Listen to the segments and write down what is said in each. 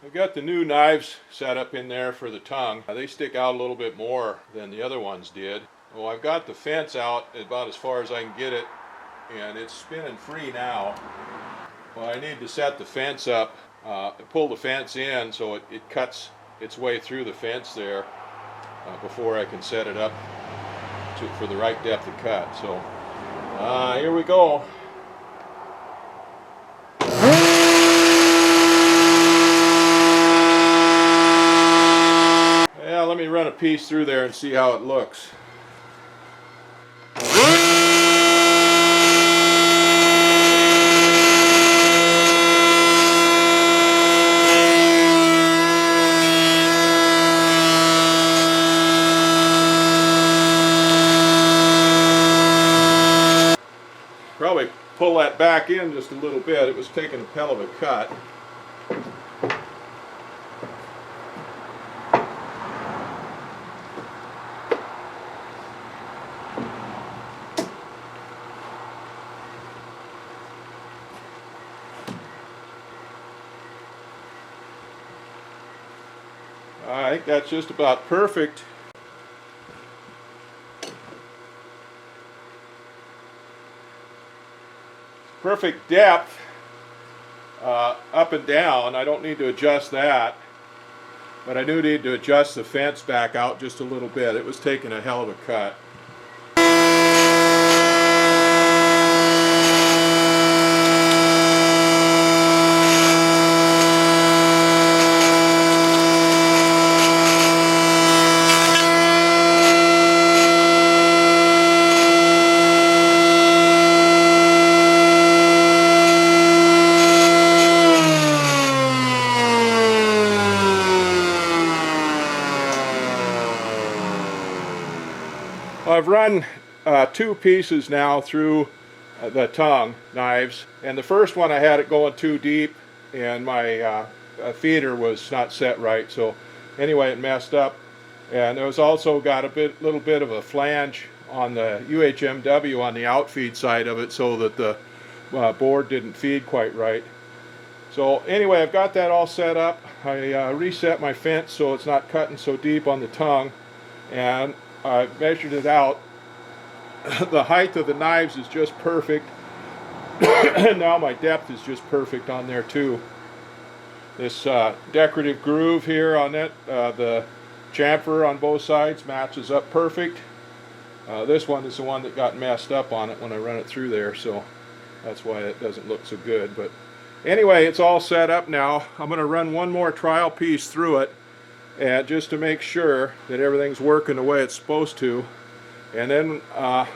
I've got the new knives set up in there for the tongue. They stick out a little bit more than the other ones did. Well, I've got the fence out about as far as I can get it, and it's spinning free now. Well, I need to set the fence up, pull the fence in so it cuts its way through the fence there before I can set it up for the right depth of cut. So here we go. Yeah, let me run a piece through there and see how it looks. Probably pull that back in just a little bit. It was taking a hell of a cut. I think that's just about perfect. Perfect depth up and down. I don't need to adjust that, but I do need to adjust the fence back out just a little bit. It was taking a hell of a cut. I've run two pieces now through the tongue knives, and the first one I had it going too deep and my feeder was not set right, so anyway it messed up. And it was also got a little bit of a flange on the UHMW on the outfeed side of it, so that the board didn't feed quite right. So anyway, I've got that all set up. I reset my fence so it's not cutting so deep on the tongue, and I measured it out. The height of the knives is just perfect. And now my depth is just perfect on there too. This decorative groove here on it, the chamfer on both sides matches up perfect. This one is the one that got messed up on it when I run it through there, so that's why it doesn't look so good. But anyway, it's all set up now. I'm going to run one more trial piece through it, and just to make sure that everything's working the way it's supposed to, and then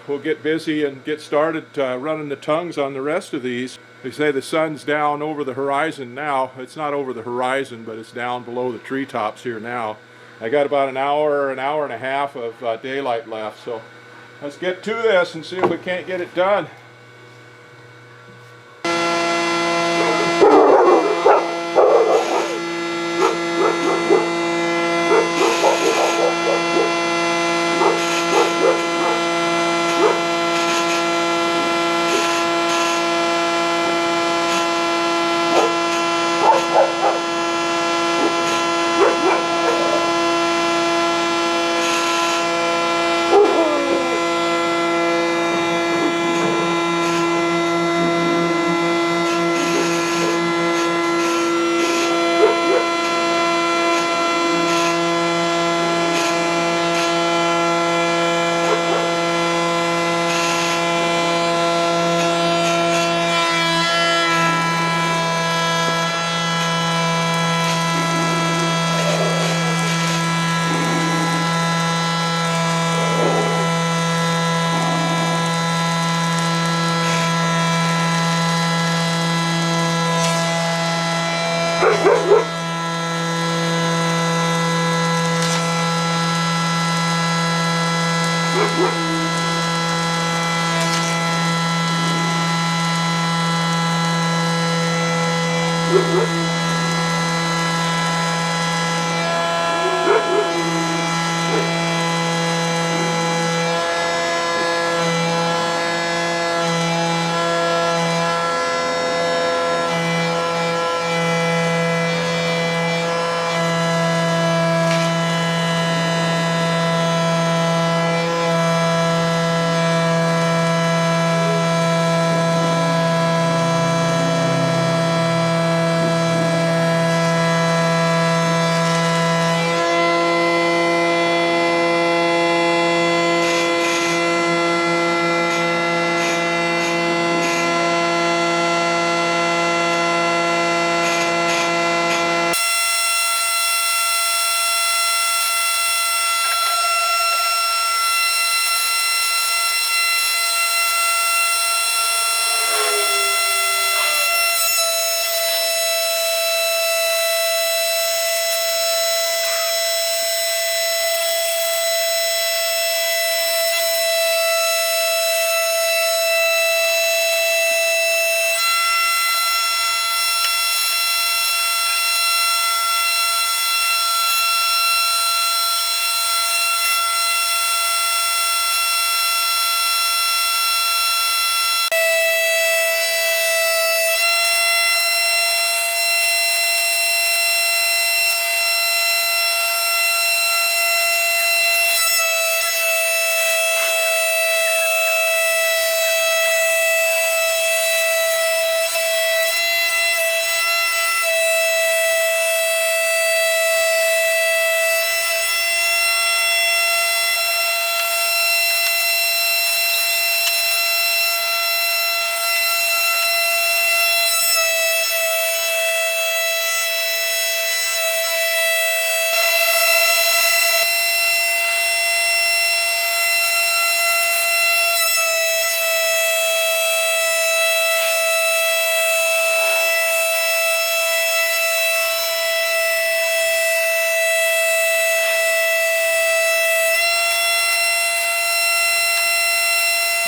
we'll get busy and get started running the tongues on the rest of these. They say the sun's down over the horizon now. It's not over the horizon, but it's down below the treetops here now. I got about an hour and a half of daylight left, so let's get to this and see if we can't get it done.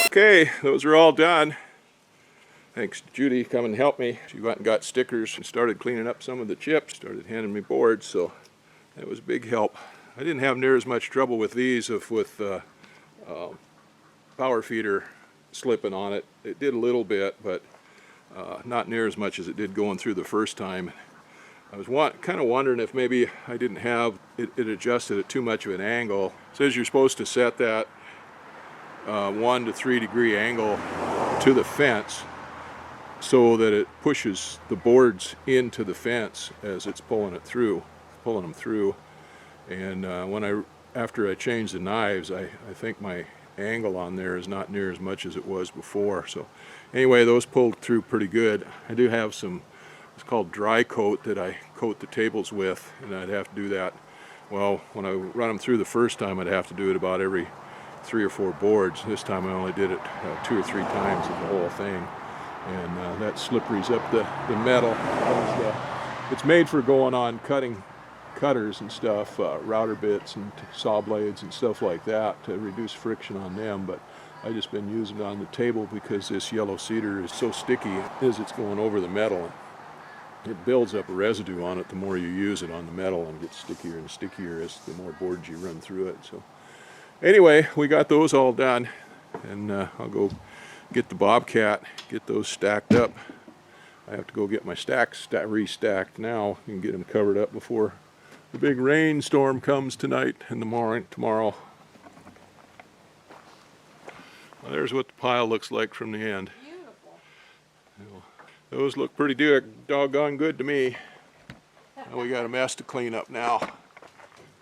Okay, those are all done. Thanks to Judy coming and help me. She went and got stickers and started cleaning up some of the chips, started handing me boards, so that was a big help. I didn't have near as much trouble with these as with power feeder slipping on it. It did a little bit, but not near as much as it did going through the first time. I was kind of wondering if maybe I didn't have it adjusted at too much of an angle. It says you're supposed to set that 1 to 3 degree angle to the fence so that it pushes the boards into the fence as it's pulling them through. And after I changed the knives, I think my angle on there is not near as much as it was before. So anyway, those pulled through pretty good. I do have some, it's called dry coat, that I coat the tables with, and I'd have to do that. Well, when I run them through the first time, I'd have to do it about every 3 or 4 boards. This time I only did it 2 or 3 times of the whole thing, and that slipperies up the metal. It's made for going on cutters and stuff, router bits and saw blades and stuff like that, to reduce friction on them. But I just been using it on the table because this yellow cedar is so sticky as it's going over the metal. It builds up a residue on it the more you use it on the metal, and gets stickier and stickier as the more boards you run through it. So anyway, we got those all done, and I'll go get the Bobcat, get those stacked up. I have to go get my stacks restacked now and get them covered up before the big rainstorm comes tonight and tomorrow. Well, there's what the pile looks like from the end. Beautiful. Those look pretty doggone good to me. And we got a mess to clean up now.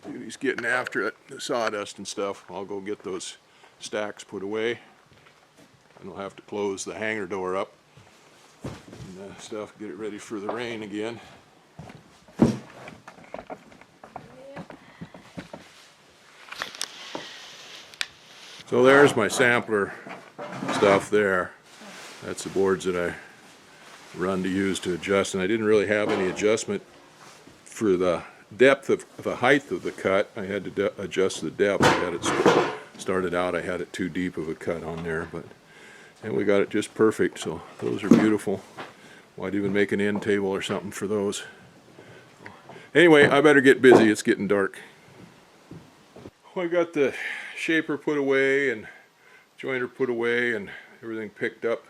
He's getting after it, the sawdust and stuff. I'll go get those stacks put away, and we'll have to close the hangar door up and stuff, get it ready for the rain again. So there's my sampler stuff there. That's the boards that I run to use to adjust, and I didn't really have any adjustment for the depth of the height of the cut. I had to adjust the depth. I had it started out, I had it too deep of a cut on there, and we got it just perfect. So those are beautiful. Well, I'd even make an end table or something for those. Anyway, I better get busy. It's getting dark. Well, I got the shaper put away and jointer put away and everything picked up.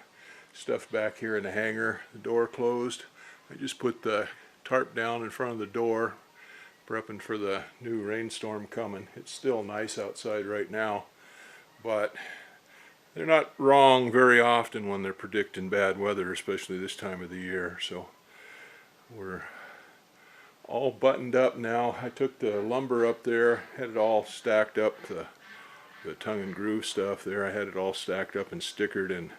Stuff back here in the hangar. The door closed. I just put the tarp down in front of the door, prepping for the new rainstorm coming. It's still nice outside right now, but they're not wrong very often when they're predicting bad weather, especially this time of the year. So we're all buttoned up now. I took the lumber up there, had it all stacked up, the tongue and groove stuff there. I had it all stacked up and stickered, and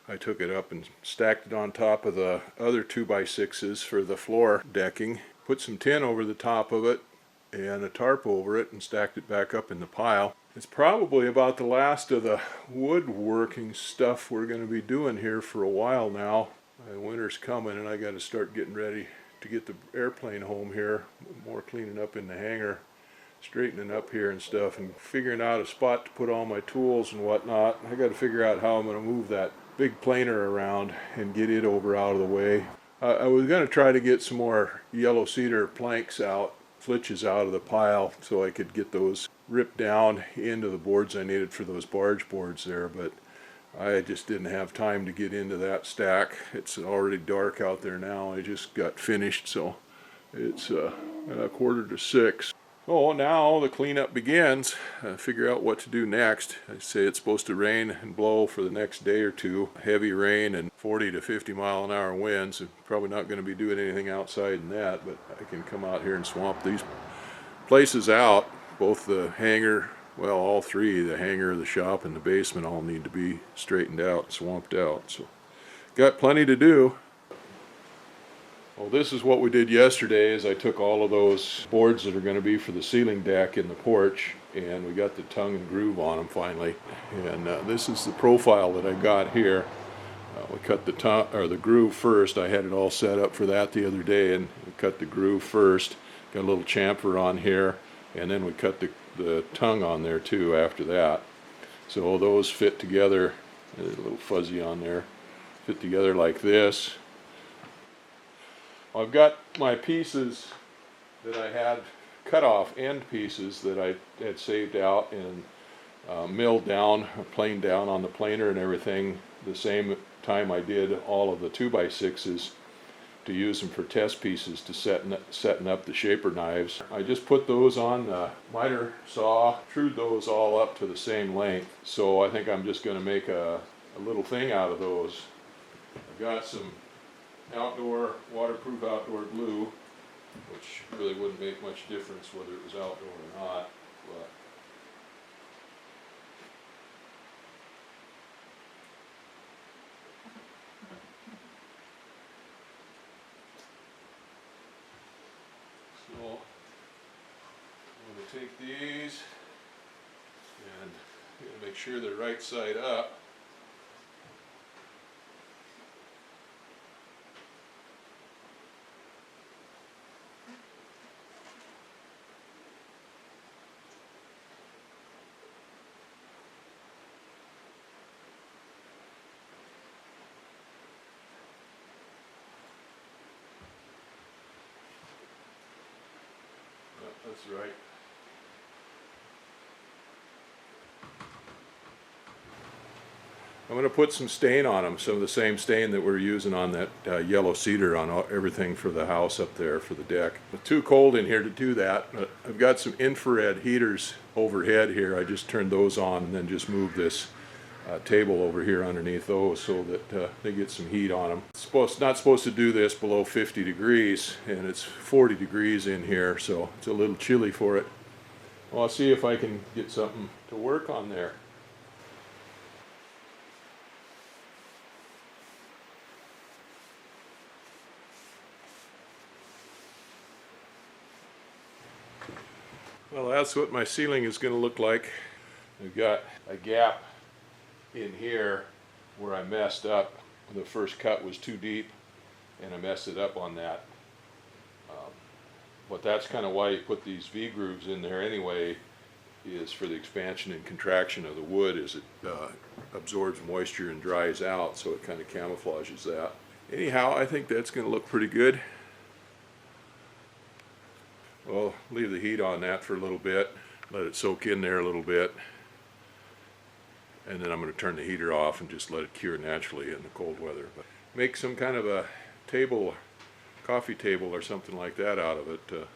I took it up and stacked it on top of the other 2x6s for the floor decking, put some tin over the top of it and a tarp over it, and stacked it back up in the pile. It's probably about the last of the woodworking stuff we're going to be doing here for a while now. Winter's coming, and I got to start getting ready to get the airplane home here. More cleaning up in the hangar, straightening up here and stuff, and figuring out a spot to put all my tools and whatnot. I got to figure out how I'm going to move that big planer around and get it over out of the way. I was going to try to get some more yellow cedar planks out, flitches out of the pile, so I could get those ripped down into the boards I needed for those barge boards there, but I just didn't have time to get into that stack. It's already dark out there now. I just got finished, so it's 5:45. Oh, now the cleanup begins. Figure out what to do next. I say it's supposed to rain and blow for the next day or two. Heavy rain and 40 to 50 mile an hour winds. I'm probably not going to be doing anything outside in that, but I can come out here and swamp these places out. Both the hangar, well, all three, the hangar, the shop, and the basement all need to be straightened out, swamped out. So got plenty to do. Well, this is what we did yesterday. Is I took all of those boards that are going to be for the ceiling deck in the porch, and we got the tongue and groove on them finally. And this is the profile that I got here. We cut the groove first. I had it all set up for that the other day, and we cut the groove first. Got a little chamfer on here, and then we cut the tongue on there too after that. So those fit together There's a little fuzzy on there. Fit together like this. I've got my pieces that I had, cut off end pieces that I had saved out and milled down, planed down on the planer and everything the same time I did all of the 2x6s to use them for test pieces to setting up the shaper knives. I just put those on the miter saw, trued those all up to the same length. So I think I'm just going to make a little thing out of those. I've got some waterproof outdoor glue, which really wouldn't make much difference whether it was outdoor or not. But so I'm going to take these and make sure they're right side up. That's right. I'm going to put some stain on them, some of the same stain that we're using on that yellow cedar on everything for the house up there for the deck. It's too cold in here to do that, but I've got some infrared heaters overhead here. I just turned those on and then just moved this table over here underneath those so that they get some heat on them. It's not supposed to do this below 50 degrees, and it's 40 degrees in here, so it's a little chilly for it. Well, I'll see if I can get something to work on there. Well, that's what my ceiling is going to look like. I've got a gap in here where I messed up. The first cut was too deep and I messed it up on that. But that's kind of why you put these V-grooves in there anyway, is for the expansion and contraction of the wood as it absorbs moisture and dries out, so it kind of camouflages that. Anyhow, I think that's going to look pretty good. Well, leave the heat on that for a little bit, let it soak in there a little bit, and then I'm going to turn the heater off and just let it cure naturally in the cold weather. But make some kind of a table, coffee table or something like that out of it.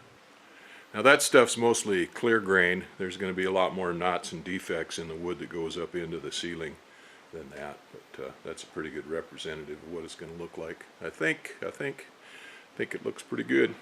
Now that stuff's mostly clear grain. There's going to be a lot more knots and defects in the wood that goes up into the ceiling than that, but that's a pretty good representative of what it's going to look like. I think it looks pretty good.